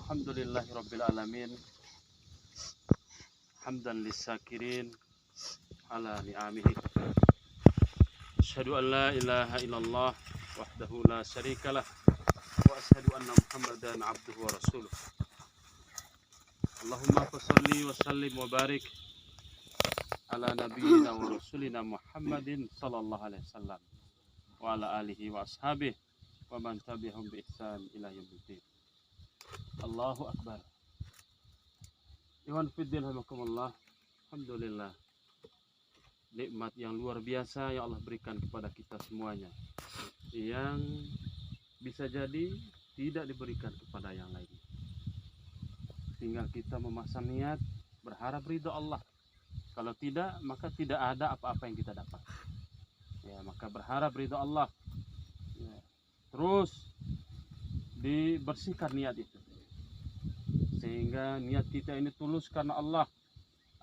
Alhamdulillahirabbil alamin. Hamdan lissakirin ala ni'amihi. Asyhadu an la ilaha illallah wahdahu la syarikalah wa asyhadu anna Muhammadan abduhu wa rasuluh. Allahumma shalli wa sallim wa barik ala nabiyyina wa rasulina Muhammadin sallallahu alaihi wasallam wa ala alihi wa ashabihi wa man tabi'ahum bi ihsan ila yaumiddin. Allahu akbar. Iwan fiddin habakumullah. Alhamdulillah, nikmat yang luar biasa yang Allah berikan kepada kita semuanya, yang bisa jadi tidak diberikan kepada yang lain. Tinggal kita memasang niat, berharap ridho Allah. Kalau tidak, maka tidak ada apa-apa yang kita dapat. Ya, maka berharap ridho Allah. Ya, terus dibersihkan niat itu, sehingga niat kita ini tulus karena Allah.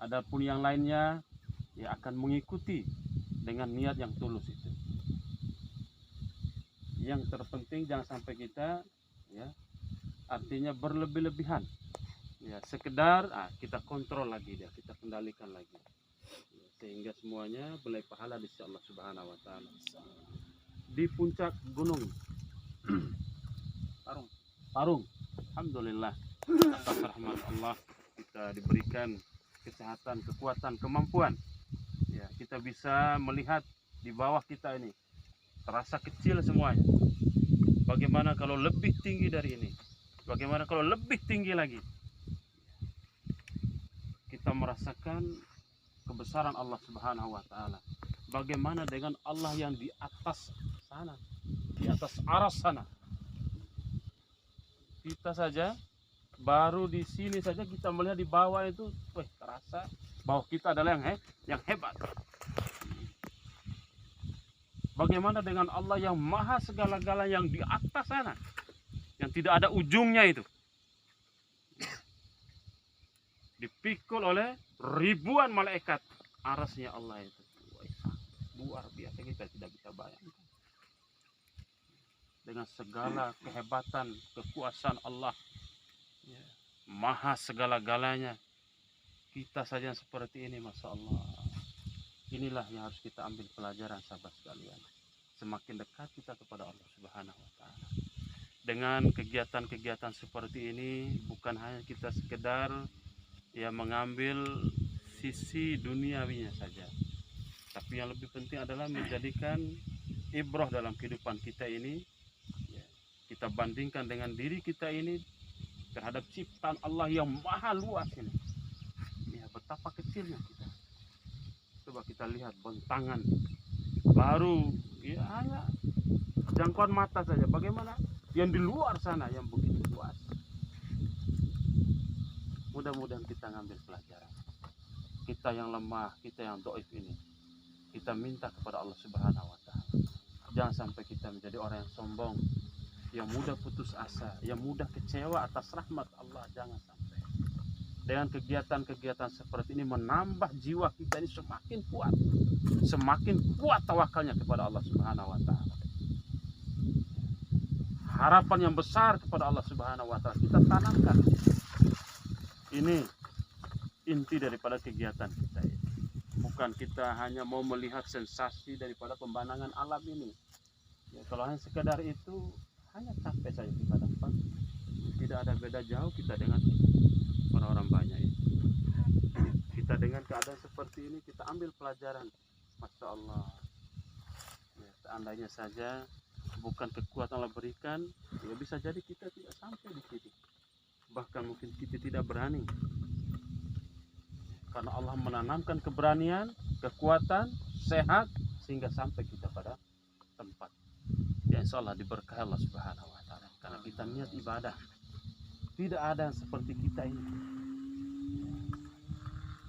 Adapun yang lainnya ya akan mengikuti dengan niat yang tulus itu. Yang terpenting jangan sampai kita ya artinya berlebih-lebihan. Ya, sekedar kita kontrol lagi dia, kita kendalikan lagi. Ya, sehingga semuanya belai pahala di sisi Allah Subhanahu wa taala. Di puncak gunung Parung. Alhamdulillah, atas rahmat Allah kita diberikan kesehatan, kekuatan, kemampuan. Ya, kita bisa melihat di bawah kita ini terasa kecil semuanya. Bagaimana kalau lebih tinggi dari ini? Bagaimana kalau lebih tinggi lagi? Kita merasakan kebesaran Allah Subhanahu wa taala. Bagaimana dengan Allah yang di atas sana, di atas aras sana? Kita saja baru di sini saja kita melihat di bawah itu, terasa bahwa kita adalah yang hebat. Bagaimana dengan Allah yang maha segala-gala yang di atas sana, yang tidak ada ujungnya itu, dipikul oleh ribuan malaikat arasnya Allah itu. Luar biasa, kita tidak bisa bayangkan. Dengan segala kehebatan, kekuasaan Allah, ya, maha segala-galanya, kita saja seperti ini, Masya Allah. Inilah yang harus kita ambil pelajaran, sahabat sekalian. Semakin dekat kita kepada Allah Subhanahu wa taala. Dengan kegiatan-kegiatan seperti ini, bukan hanya kita sekedar ya mengambil sisi duniawinya saja, tapi yang lebih penting adalah menjadikan ibrah dalam kehidupan kita ini. Kita bandingkan dengan diri kita ini terhadap ciptaan Allah yang maha luas ini. Ya, betapa kecilnya kita. Coba kita lihat bentangan baru ya hanya jangkauan mata saja. Bagaimana yang di luar sana yang begitu luas. Mudah-mudahan kita ngambil pelajaran. Kita yang lemah, kita yang dhaif ini, kita minta kepada Allah Subhanahu wa taala. Jangan sampai kita menjadi orang yang sombong, yang mudah putus asa, yang mudah kecewa atas rahmat Allah. Jangan sampai. Dengan kegiatan-kegiatan seperti ini menambah jiwa kita ini semakin kuat tawakalnya kepada Allah Subhanahu wa taala. Harapan yang besar kepada Allah Subhanahu wa taala kita tanamkan. Ini inti daripada kegiatan kita ini. Bukan kita hanya mau melihat sensasi daripada pemandangan alam ini. Ya, kalau hanya sekedar itu, hanya capek saja kita dapat. Tidak ada beda jauh kita dengan orang-orang banyak ini. Kita dengan keadaan seperti ini, kita ambil pelajaran. Masya Allah. Ya, seandainya saja bukan kekuatan Allah berikan, ya bisa jadi kita tidak sampai di sini. Bahkan mungkin kita tidak berani. Karena Allah menanamkan keberanian, kekuatan, sehat, sehingga sampai kita pada tempat. Ya, insya Allah diberkahi Allah Subhanahu wa taala. Karena kita niat ibadah. Tidak ada yang seperti kita ini.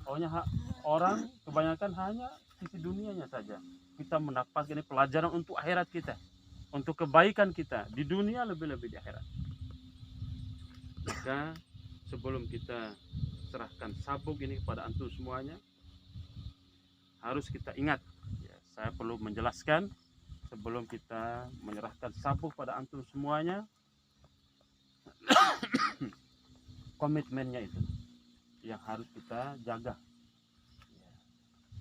Pokoknya orang kebanyakan hanya sisi dunianya saja. Kita mendapatkan ini pelajaran untuk akhirat kita, untuk kebaikan kita di dunia, lebih-lebih di akhirat. Maka sebelum kita serahkan sabuk ini kepada antum semuanya, harus kita ingat. Ya, saya perlu menjelaskan. Sebelum kita menyerahkan sabuk pada antum semuanya, komitmennya itu yang harus kita jaga.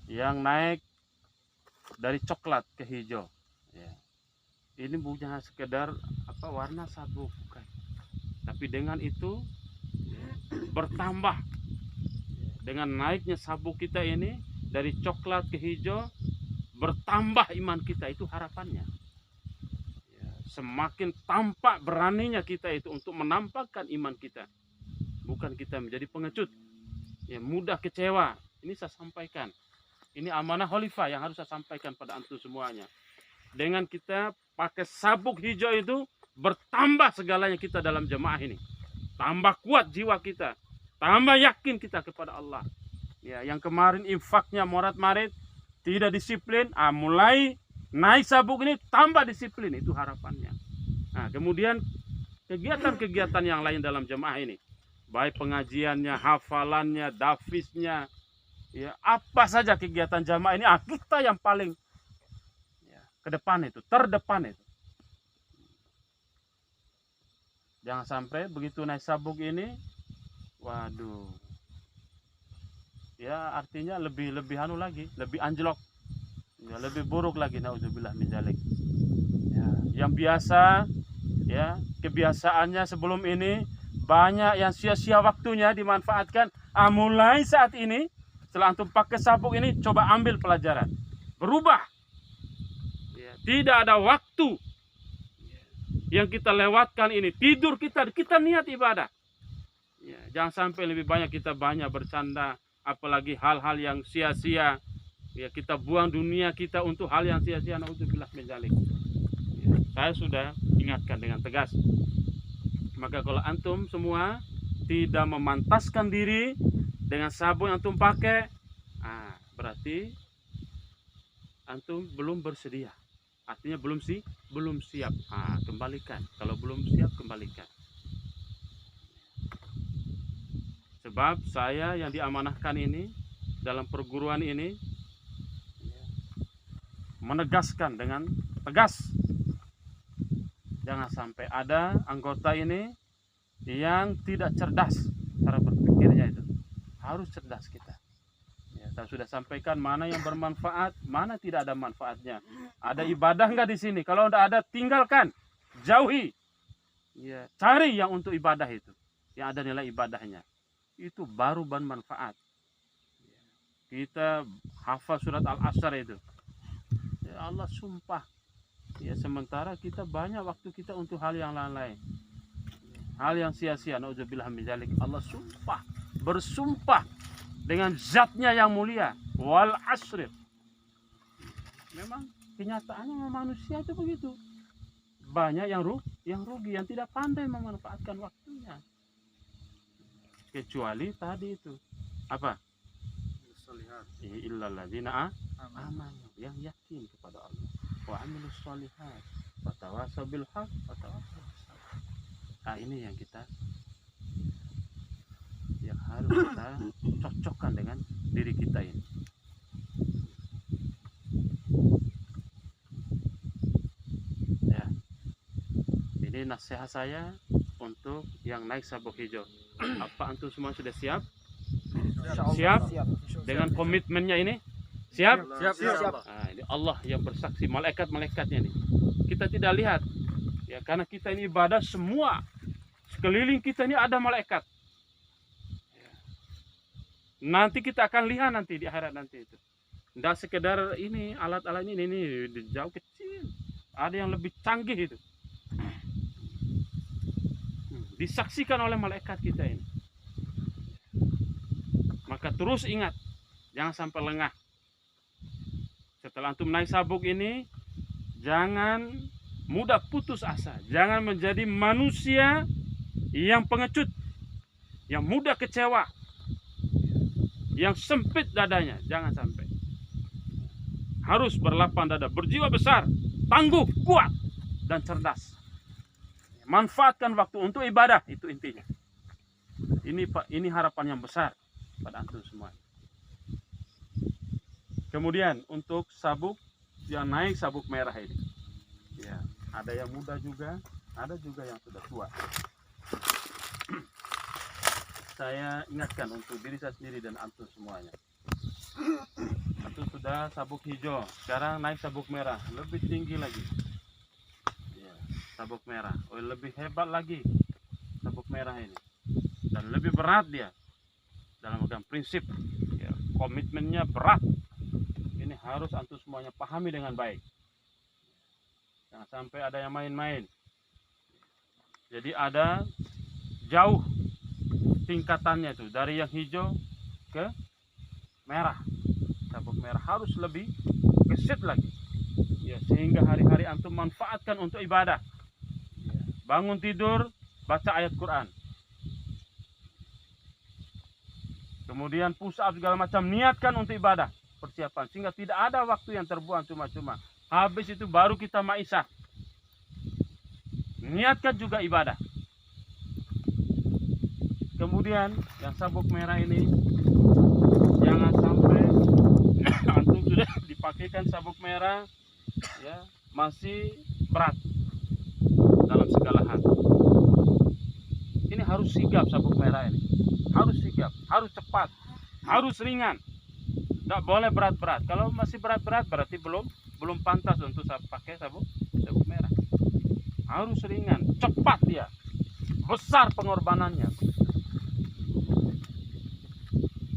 Yang naik dari coklat ke hijau, ya. Ini bukan sekedar warna sabuk, bukan. Tapi dengan itu bertambah, dengan naiknya sabuk kita ini dari coklat ke hijau, bertambah iman kita, itu harapannya. Ya, semakin tampak beraninya kita itu untuk menampakkan iman kita, bukan kita menjadi pengecut, ya, mudah kecewa. Ini saya sampaikan, ini amanah khalifah yang harus saya sampaikan pada antum semuanya. Dengan kita pakai sabuk hijau itu, bertambah segalanya kita dalam jemaah ini, tambah kuat jiwa kita, tambah yakin kita kepada Allah. Ya, yang kemarin infaknya morat-marit, tidak disiplin, mulai naik sabuk ini tambah disiplin, itu harapannya. Nah, kemudian kegiatan-kegiatan yang lain dalam jemaah ini, baik pengajiannya, hafalannya, dafisnya, ya, apa saja kegiatan jamaah ini, kita yang paling ke depan itu, terdepan itu. Jangan sampai begitu naik sabuk ini, waduh, ya artinya lebih lagi, lebih anjlok, ya, lebih buruk lagi, naudzubillah min dzalik. Ya, yang biasa, ya, kebiasaannya sebelum ini banyak yang sia-sia waktunya dimanfaatkan. Mulai saat ini, setelah antum pakai sabuk ini, coba ambil pelajaran, berubah. Ya, tidak ada waktu yang kita lewatkan ini, tidur kita niat ibadah. Ya, jangan sampai lebih banyak kita bercanda, apalagi hal-hal yang sia-sia. Ya, kita buang dunia kita untuk hal yang sia-sia, naudzubillah min dzalik. Ya, saya sudah ingatkan dengan tegas. Maka kalau antum semua tidak memantaskan diri dengan sabuk yang antum pakai, berarti antum belum bersedia. Artinya belum siap. Kembalikan. Kalau belum siap, kembalikan. Sebab saya yang diamanahkan ini dalam perguruan ini menegaskan dengan tegas, jangan sampai ada anggota ini yang tidak cerdas cara berpikirnya. Itu harus cerdas kita. Ya, saya sudah sampaikan mana yang bermanfaat, mana tidak ada manfaatnya. Ada ibadah nggak di sini? Kalau tidak ada, tinggalkan, jauhi. Ya, cari yang untuk ibadah itu, yang ada nilai ibadahnya. Itu baru bermanfaat. Kita hafal surat Al-Asr itu, ya Allah sumpah, ya, sementara kita banyak waktu kita untuk hal yang lain-lain, hal yang sia-sia, naudzubillah min dzalik. Allah sumpah, bersumpah dengan zatnya yang mulia, wal asr. Memang kenyataannya manusia itu begitu, banyak yang rugi, yang tidak pandai memanfaatkan waktunya. Kecuali tadi itu apa? Illal ladzina amanu, yang yakin kepada Allah, wa amilus sholihat, wa tawassaw bil haq, wa tawassaw bis sabr. Ini yang harus kita cocokkan dengan diri kita ini. Ya. Ini nasihat saya untuk yang naik sabuk hijau. Apa antum semua sudah siap? Siap? Dengan komitmennya ini? Siap? Siap. Ini Allah yang bersaksi, malaikat-malaikatnya ini. Kita tidak lihat, ya, karena kita ini ibadah, semua sekeliling kita ini ada malaikat. Ya. Nanti kita akan lihat nanti di akhirat nanti itu. Tidak sekedar ini alat-alat ini jauh kecil, ada yang lebih canggih itu. Disaksikan oleh malaikat kita ini. Maka terus ingat, jangan sampai lengah. Setelah antum naik sabuk ini, jangan mudah putus asa. Jangan menjadi manusia yang pengecut, yang mudah kecewa, yang sempit dadanya. Jangan sampai. Harus berlapang dada, berjiwa besar, tangguh, kuat, dan cerdas. Manfaatkan waktu untuk ibadah, itu intinya. Ini harapan yang besar pada antum semua. Kemudian untuk sabuk yang naik, sabuk merah ini, ya, ada yang muda juga, ada juga yang sudah tua. saya ingatkan untuk diri saya sendiri dan antum semuanya. Antum sudah sabuk hijau, sekarang naik sabuk merah, lebih tinggi lagi. Ya, sabuk merah, lebih hebat lagi sabuk merah ini, dan lebih berat dia dalam megang prinsip. Ya, komitmennya berat. Ini harus antum semuanya pahami dengan baik. Jangan sampai ada yang main-main. Jadi ada jauh tingkatannya itu dari yang hijau ke merah. Sabuk merah harus lebih gesit lagi. Ya, sehingga hari-hari antum manfaatkan untuk ibadah. Ya, bangun tidur baca ayat Quran. Kemudian push up segala macam, niatkan untuk ibadah, persiapan, sehingga tidak ada waktu yang terbuang cuma-cuma. Habis itu baru kita maisah. Niatkan juga ibadah. Kemudian yang sabuk merah ini jangan sampai antum sudah dipakaikan sabuk merah, ya, masih berat dalam segala hal. Ini harus sigap sabuk merah ini. Harus sigap, harus cepat, harus ringan. Tidak boleh berat-berat. Kalau masih berat-berat berarti belum pantas untuk pakai sabuk merah. Harus ringan, cepat dia. Besar pengorbanannya.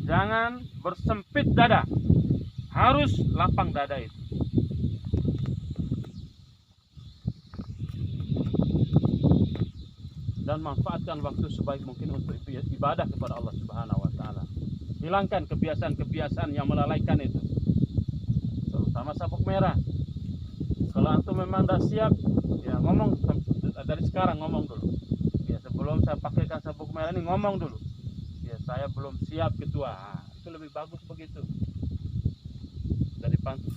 Jangan bersempit dada. Harus lapang dada itu. Dan manfaatkan waktu sebaik mungkin untuk ibadah kepada Allah Subhanahu wa taala. Hilangkan kebiasaan-kebiasaan yang melalaikan itu. Terutama sabuk merah. Kalau antum memang dah siap, ya ngomong dari sekarang, ngomong dulu. Ya, sebelum saya pakaikan sabuk merah ini ngomong dulu. Ya, saya belum siap ketua. Itu lebih bagus begitu.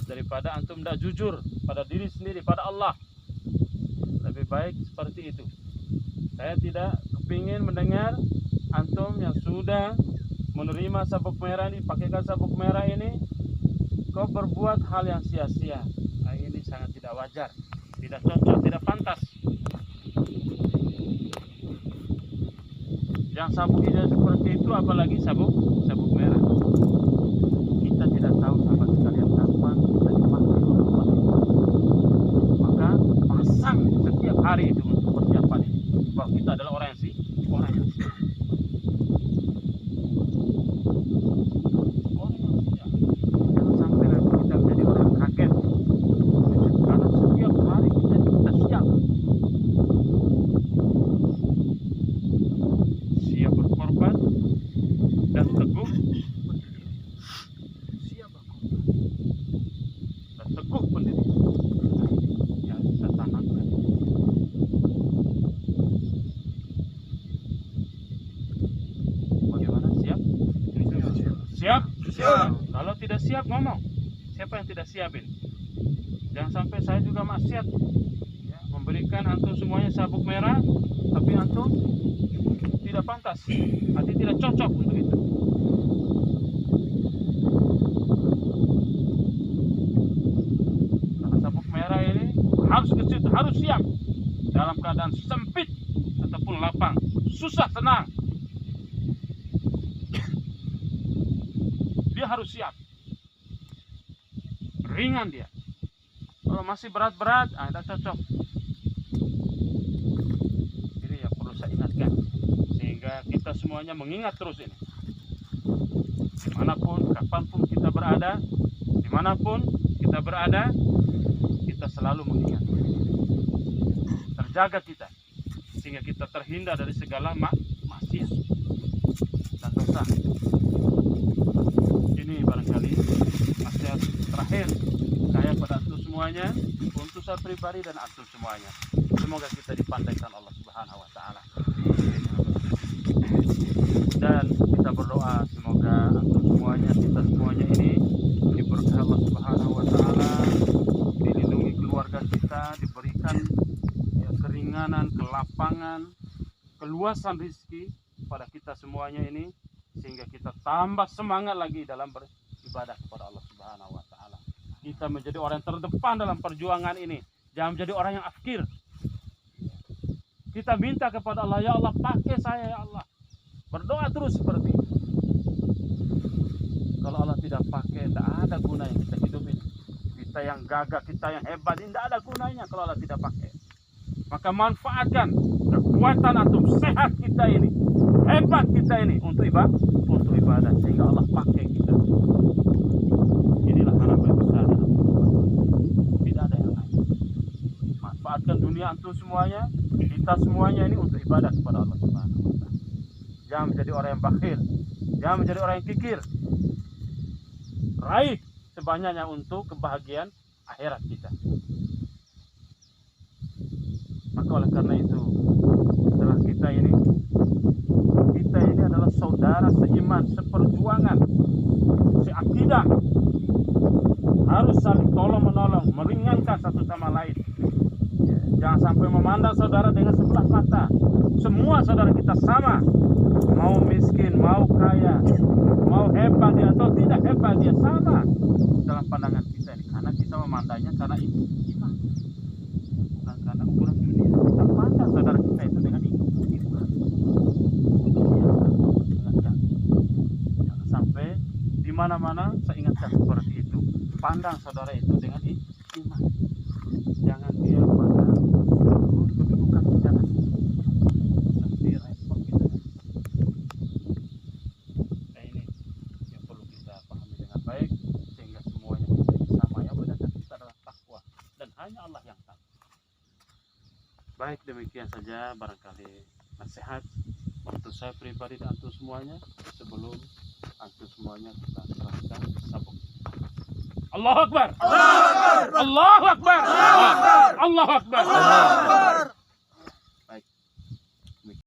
Daripada antum tidak jujur pada diri sendiri, pada Allah. Lebih baik seperti itu. Saya tidak kepingin mendengar antum yang sudah menerima sabuk merah ini, pakaikan sabuk merah ini, kau berbuat hal yang sia-sia. Nah, ini sangat tidak wajar, tidak cocok, tidak pantas. Yang sabuk hijau seperti itu, apalagi sabuk merah. Kita tidak tahu sama sekalian kapan kita dipakai oleh Allah. Maka pasang setiap hari itu untuk persiapan ini. Bahwa kita adalah orang yang siap. Jangan sampai nanti kita menjadi orang kaget. Karena setiap hari kita siap. Siap berkorban dan teguh. Siap berkorban dan teguh pendirian. Yang kita tanamkan. Bagaimana? Siap? Siap? Siap. Kalau tidak siap ngomong. Siapa yang tidak siap ini? Jangan sampai saya juga maksiat, ya, memberikan antum semuanya sabuk merah, tapi antum tidak pantas, hati tidak cocok untuk itu. Karena sabuk merah ini harus gesit, harus siap dalam keadaan sempit ataupun lapang, susah senang. Dia harus siap. Ringan dia. Kalau masih berat-berat, tidak cocok. Ini yang perlu saya ingatkan, sehingga kita semuanya mengingat terus ini. Dimanapun, kapanpun kita berada, dimanapun kita berada, kita selalu mengingat. Terjaga kita, sehingga kita terhindar dari segala maksiat dan dosa. Ini barangkali nasihat terakhir saya pada antum semuanya, untuk saya pribadi dan antum semuanya. Semoga kita dipandangkan Allah Subhanahu wa taala. Dan kita berdoa semoga antum semuanya, kita semuanya ini diberkahi Allah Subhanahu wa taala, dilindungi keluarga kita, diberikan ya, keringanan, kelapangan, keluasan rezeki pada kita semuanya ini, sehingga kita tambah semangat lagi dalam beribadah kepada Allah Subhanahu wa taala. Kita menjadi orang yang terdepan dalam perjuangan ini. Jangan menjadi orang yang afkir. Kita minta kepada Allah, ya Allah pakai saya ya Allah. Berdoa terus seperti itu. Kalau Allah tidak pakai, tidak ada gunanya kita hidup ini. Kita yang gagah, kita yang hebat, ini tidak ada gunanya kalau Allah tidak pakai. Maka manfaatkan kekuatan antum, sehat kita ini, hebat kita ini untuk ibadah, sehingga Allah pakai kita. Inilah harapan besar dalam kehidupan. Tidak ada yang lain. Manfaatkan dunia antum semuanya, kita semuanya ini untuk ibadah kepada Allah Subhanahu wa Ta'ala. Jangan menjadi orang yang bakhil, jangan menjadi orang yang kikir. Raih sebanyaknya untuk kebahagiaan akhirat kita. Maka oleh karena itu, setelah kita ini adalah saudara seiman, seperjuangan, seakidah. Harus saling tolong menolong, meringankan satu sama lain. Jangan sampai memandang saudara dengan sebelah mata. Semua saudara kita sama, mau miskin, mau kaya, mau hebat dia atau tidak hebat dia, sama dalam pandangan kita ini. Karena kita memandangnya karena iman, bukan karena ukuran dunia. Kita pandang saudara kita itu dengan iman. Jangan sampai di mana-mana saya ingatkan seperti itu. Pandang saudara itu dengan iman. Jangan dia pandang kedudukan kita. Nanti respon kita. Nah, ini yang perlu kita pahami dengan baik, sehingga semuanya menjadi sama. Yang bedakan kita adalah takwa, dan hanya Allah yang tahu. Baik, demikian saja barangkali nasihat untuk saya pribadi dan antum semuanya. Sebelum antum semuanya kita serahkan sabuk. Allahu Akbar. Allahu Akbar. Allahu Akbar. Allahu Akbar.